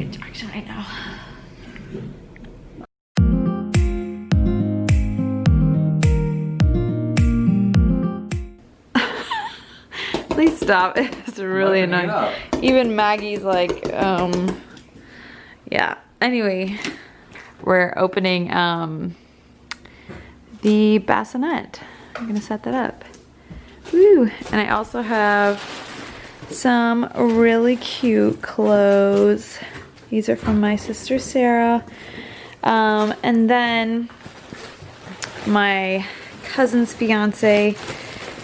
right direction right now. Please stop. It's really annoying. Even Maggie's like, yeah. Anyway, we're opening the bassinet. I'm gonna set that up. Woo! And I also have some really cute clothes. These are from my sister Sarah. And then my cousin's fiance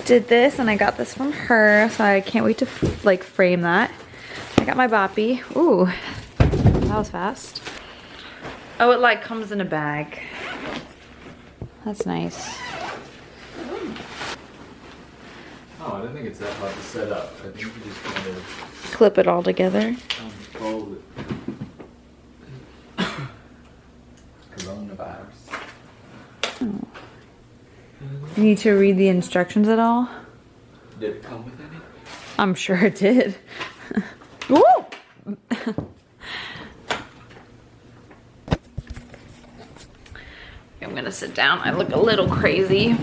did this, and I got this from her, so I can't wait to like frame that. I got my boppy. Ooh, that was fast. Oh, it like comes in a bag. That's nice. Oh, I don't think it's that hard to set up. I think you just kind of Clip it all together. Unfold it. Coronavirus. Oh. You need to read the instructions at all? Did it come with any? I'm sure it did. Woo! I'm gonna sit down. I look a little crazy.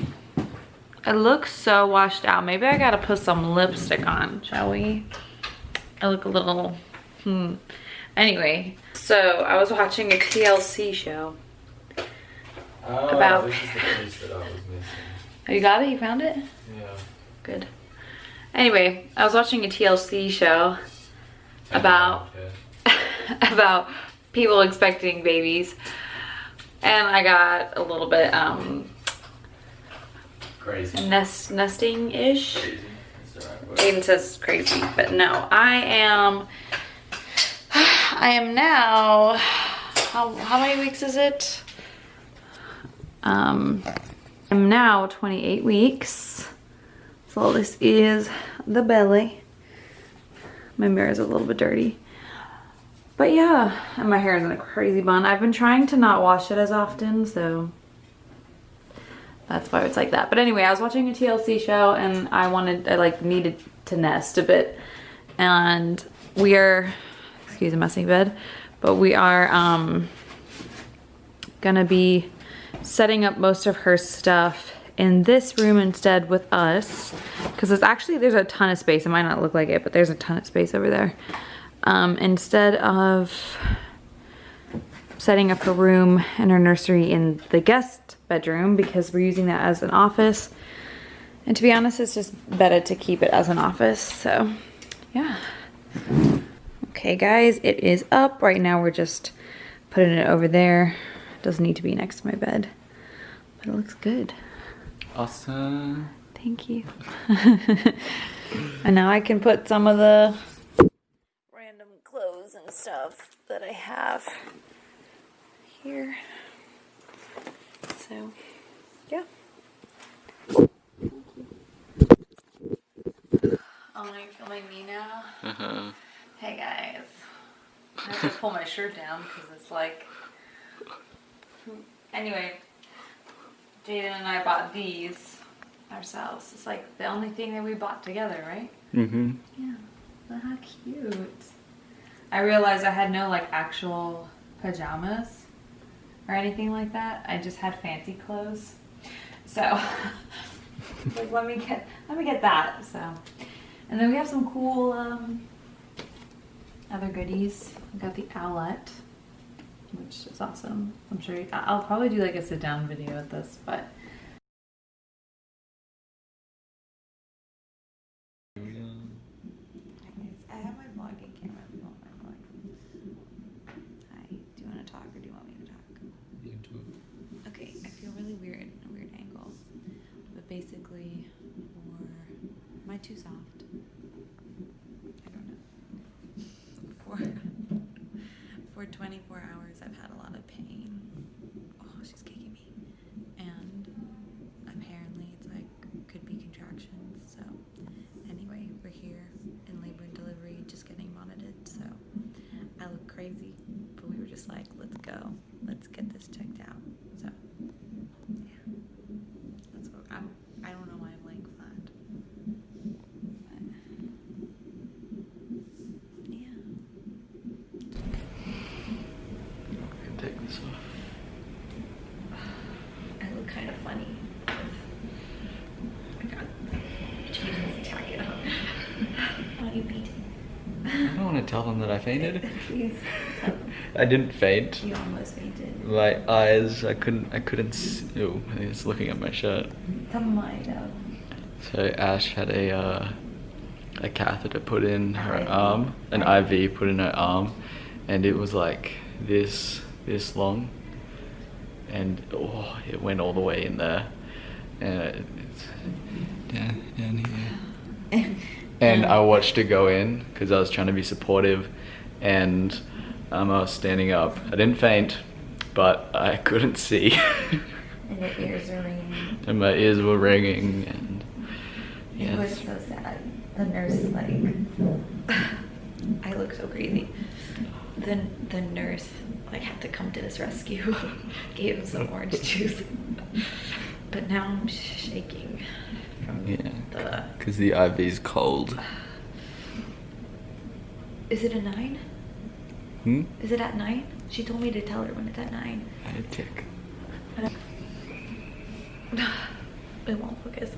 I look so washed out. Maybe I gotta put some lipstick on, shall we? I look a little, Anyway, so I was watching a TLC show. Oh, about... this is the piece that I was missing. Oh, you got it? You found it? Yeah. Good. Anyway, I was watching a TLC show about about people expecting babies, and I got a little bit crazy. Nesting-ish. Crazy. That's the right word. Jaiden says crazy, but no, I am now, how many weeks is it? I'm now 28 weeks. So this is the belly. My mirror is a little bit dirty. But yeah, and my hair is in a crazy bun. I've been trying to not wash it as often, so that's why it's like that. But anyway, I was watching a TLC show, and I like needed to nest a bit. And we are, excuse the messy bed, but we are gonna be setting up most of her stuff in this room instead with us, because there's a ton of space. It might not look like it, but there's a ton of space over there. Instead of setting up her room and her nursery in the guest bedroom, because we're using that as an office. And to be honest, it's just better to keep it as an office, so yeah. Okay guys, it is up. Right now we're just putting it over there. It doesn't need to be next to my bed, but it looks good. Awesome. Thank you. And now I can put some of the random clothes and stuff that I have here. So, yeah. Oh, now you're filming me now? Uh-huh. Hey guys. I have to pull my shirt down because it's like... Anyway, Jaiden and I bought these ourselves. It's like the only thing that we bought together, right? Mm-hmm. Yeah. Look how cute. I realized I had no like actual pajamas or anything like that. I just had fancy clothes. So like let me get that. So, and then we have some cool other goodies. We got the owlet, which is awesome. I'm sure I'll probably do like a sit down video with this, but I have my vlogging camera if you want my vlog. Hi, do you want to talk or do you want me to talk? You can do it. Okay, I feel really weird, a weird angle. But basically, am I too soft? I don't know. For 24 hours, I've had a lot of pain. Oh, she's kicking me. And apparently it's like, could be contractions. So anyway, we're here in labor and delivery, just getting monitored. So I look crazy, but we were just like, let's go. Let's get this checked out. So yeah, that's what I don't know why I'm laying flat. But, yeah. I don't want to tell them that I fainted. Please tell them. I didn't faint. You almost fainted. My eyes, I couldn't see. Oh, it's looking at my shirt. Tell them why, though. So Ash had a catheter put in her IV. arm, an IV put in her arm, and it was like this long, and it went all the way in there, and it's down here. And I watched it go in because I was trying to be supportive, and I was standing up. I didn't faint, but I couldn't see. And your ears were ringing. And my ears were ringing, and yes. It was so sad. The nurse, like, I look so crazy. The nurse, like, had to come to this rescue, gave him some orange juice. But now I'm shaking from because the IV's cold. Is it a 9? Hmm? Is it at 9? She told me to tell her when it's at 9. I had a tick. It won't focus.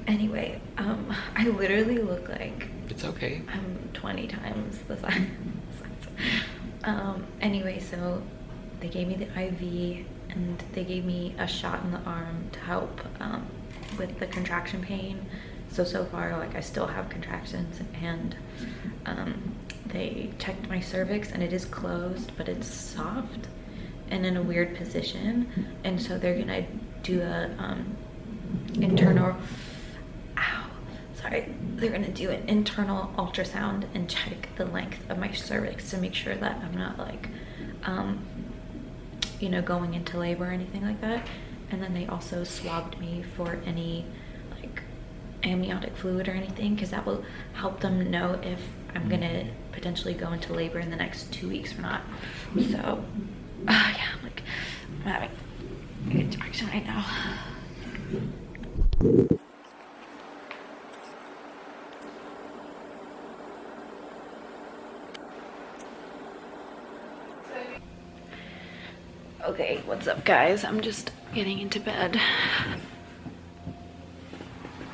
Anyway, I literally look like It's okay. I'm 20 times the size. Anyway, so they gave me the IV and they gave me a shot in the arm to help with the contraction pain. So far, like, I still have contractions, and they checked my cervix and it is closed, but it's soft and in a weird position, and so they're gonna do a they're gonna do an internal ultrasound and check the length of my cervix to make sure that I'm not, like, you know, going into labor or anything like that. And then they also swabbed me for any, like, amniotic fluid or anything, because that will help them know if I'm gonna potentially go into labor in the next 2 weeks or not. So yeah, I'm having a contraction right now. Okay, what's up, guys? I'm just getting into bed.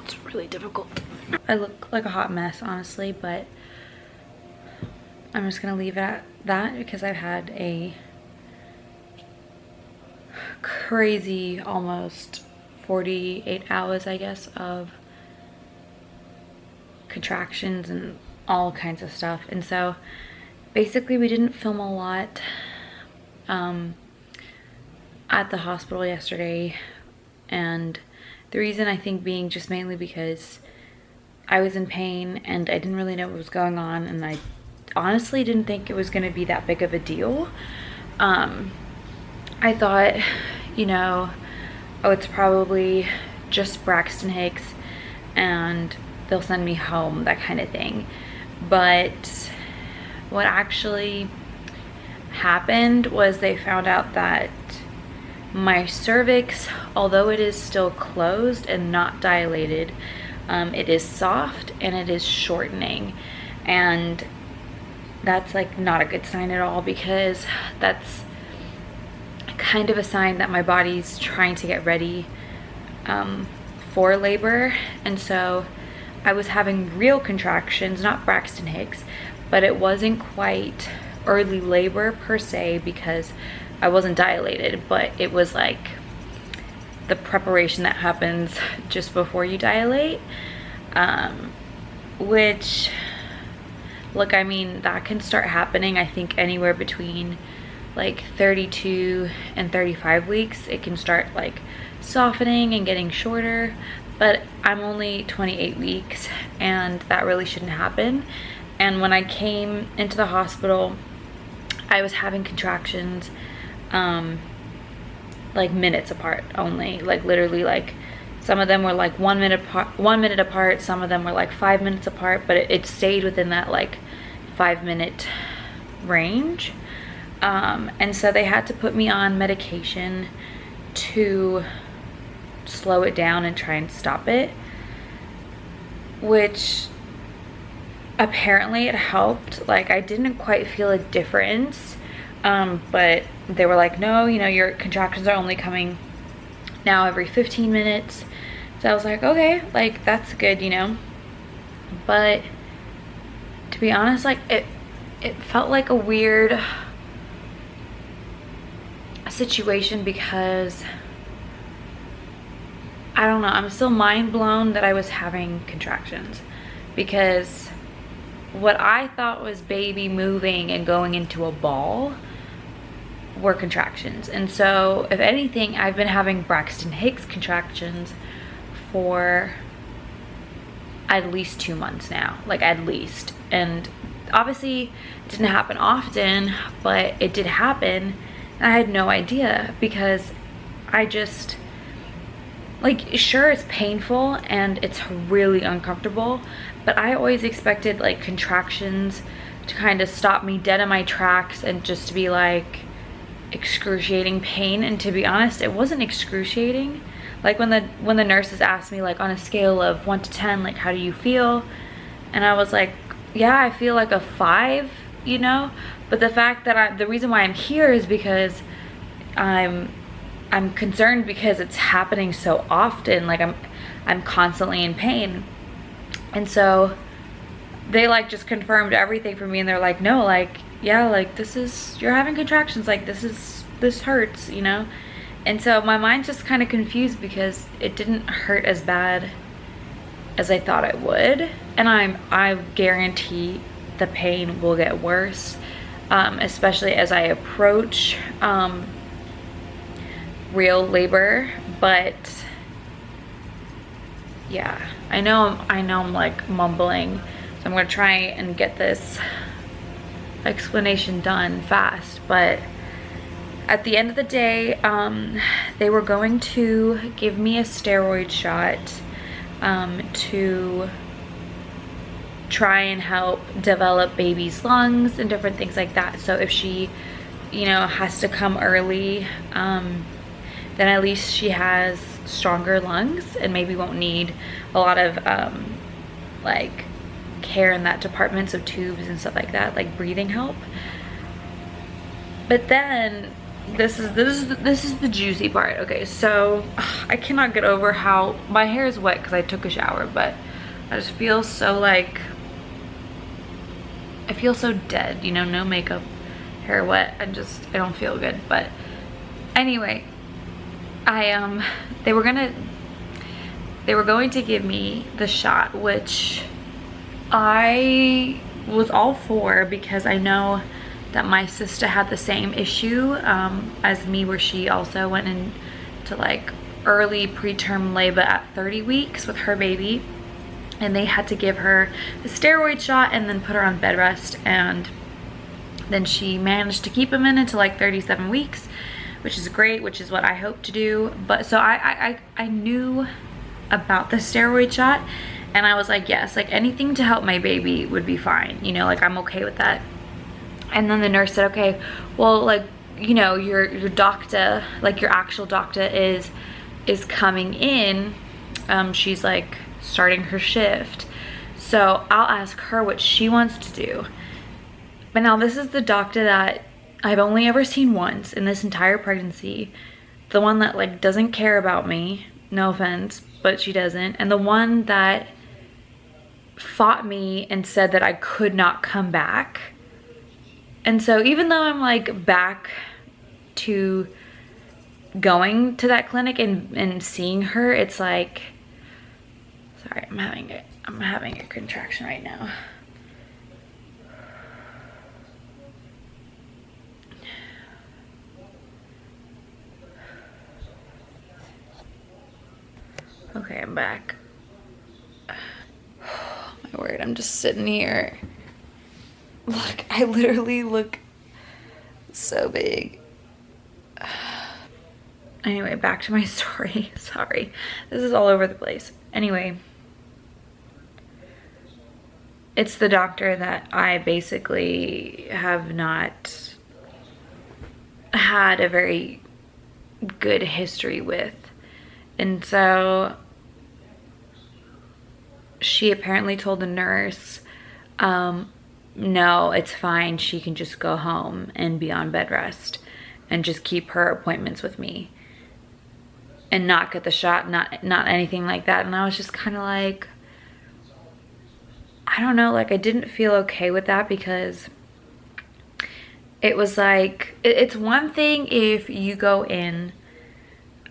It's really difficult. I look like a hot mess, honestly, but I'm just gonna leave it at that because I've had a crazy almost 48 hours, I guess, of contractions and all kinds of stuff. And so basically we didn't film a lot at the hospital yesterday, and the reason I think being just mainly because I was in pain and I didn't really know what was going on, and I honestly didn't think it was going to be that big of a deal. I thought, you know, oh, it's probably just Braxton Hicks and they'll send me home, that kind of thing. But what actually happened was they found out that my cervix, although it is still closed and not dilated, it is soft and it is shortening, and that's, like, not a good sign at all, because that's kind of a sign that my body's trying to get ready for labor. And so I was having real contractions, not Braxton Hicks, but it wasn't quite early labor per se because I wasn't dilated, but it was like the preparation that happens just before you dilate, which, look, I mean, that can start happening, I think, anywhere between like 32 and 35 weeks. It can start, like, softening and getting shorter, but I'm only 28 weeks and that really shouldn't happen. And when I came into the hospital, I was having contractions like minutes apart only, like literally, like some of them were like 1 minute apart, some of them were like 5 minutes apart, but it stayed within that like 5-minute range. And so they had to put me on medication to slow it down and try and stop it, which apparently it helped. Like, I didn't quite feel a difference, but they were like, no, you know, your contractions are only coming now every 15 minutes. So I was like, okay, like, that's good, you know. But to be honest, like it felt like a weird situation because I don't know, I'm still mind blown that I was having contractions, because what I thought was baby moving and going into a ball were contractions. And so if anything, I've been having Braxton Hicks contractions for at least 2 months now, like at least. And obviously it didn't happen often, but it did happen, and I had no idea because I just, like, sure, it's painful and it's really uncomfortable, but I always expected like contractions to kind of stop me dead in my tracks and just to be like excruciating pain. And to be honest, it wasn't excruciating. Like when the nurses asked me, like, on a scale of 1 to 10, like, how do you feel? And I was like, yeah, I feel like a 5, you know? But the fact that the reason why I'm here is because I'm concerned because it's happening so often. Like I'm constantly in pain. And so they like just confirmed everything for me, and they're like, no, like, yeah, like you're having contractions, like this hurts, you know? And so my mind's just kind of confused because it didn't hurt as bad as I thought it would. And I guarantee the pain will get worse, especially as I approach real labor. But yeah, I know I'm like mumbling, so I'm gonna try and get this explanation done fast. But at the end of the day, they were going to give me a steroid shot to try and help develop baby's lungs and different things like that. So if she, you know, has to come early, then at least she has stronger lungs and maybe won't need a lot of like care in that department, so tubes and stuff like that, like breathing help. But then this is the juicy part. Okay, so I cannot get over how my hair is wet because I took a shower, but I just feel so like, I feel so dead, you know, no makeup, hair wet, I don't feel good. But anyway, they were going to give me the shot, which I was all for, because I know that my sister had the same issue as me, where she also went into like early preterm labor at 30 weeks with her baby, and they had to give her the steroid shot and then put her on bed rest, and then she managed to keep him in until like 37 weeks, which is great, which is what I hope to do. But so I knew about the steroid shot, and I was like, yes, like anything to help my baby would be fine, you know, like I'm okay with that. And then the nurse said, okay, well, like, you know, your doctor, like your actual doctor is coming in. She's like starting her shift, so I'll ask her what she wants to do. But now this is the doctor that I've only ever seen once in this entire pregnancy, the one that like doesn't care about me, no offense, but she doesn't, and the one that fought me and said that I could not come back. And so even though I'm like back to going to that clinic and seeing her, it's like, sorry, I'm having a contraction right now. Okay, I'm back. Oh my word, I'm just sitting here. Look, I literally look so big. Anyway, back to my story. Sorry, this is all over the place. Anyway, it's the doctor that I basically have not had a very good history with. And so she apparently told the nurse, no, it's fine, she can just go home and be on bed rest and just keep her appointments with me and not get the shot, not anything like that. And I was just kind of like, I don't know, like I didn't feel okay with that, because it was like, it's one thing if you go in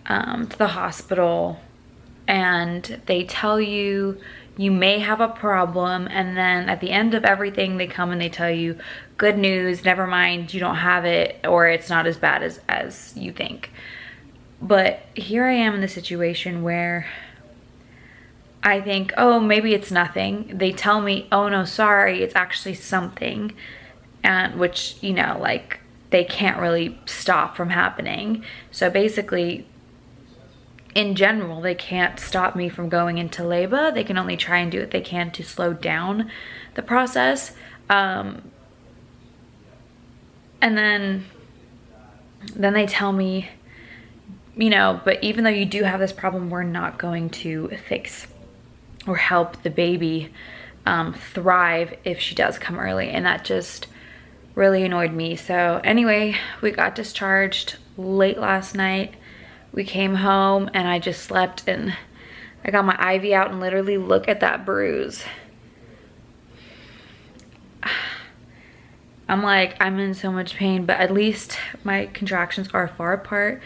to the hospital and they tell you you may have a problem, and then at the end of everything they come and they tell you, good news, never mind, you don't have it, or it's not as bad as you think. But here I am in the situation where I think, oh, maybe it's nothing. They tell me, oh no, sorry, it's actually something. And which, you know, like they can't really stop from happening. So basically, in general, they can't stop me from going into labor. They can only try and do what they can to slow down the process. And then they tell me, you know, but even though you do have this problem, we're not going to fix or help the baby thrive if she does come early. And that just really annoyed me. So anyway, we got discharged late last night. We came home and I just slept, and I got my IV out, and literally look at that bruise. I'm like, I'm in so much pain, but at least my contractions are far apart.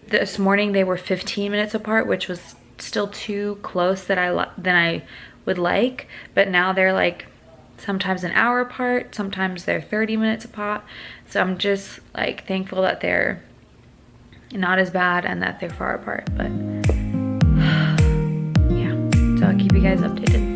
This morning they were 15 minutes apart, which was still too close than I would like, but now they're like sometimes an hour apart, sometimes they're 30 minutes apart. So I'm just like thankful that they're not as bad and that they're far apart. But yeah, so I'll keep you guys updated.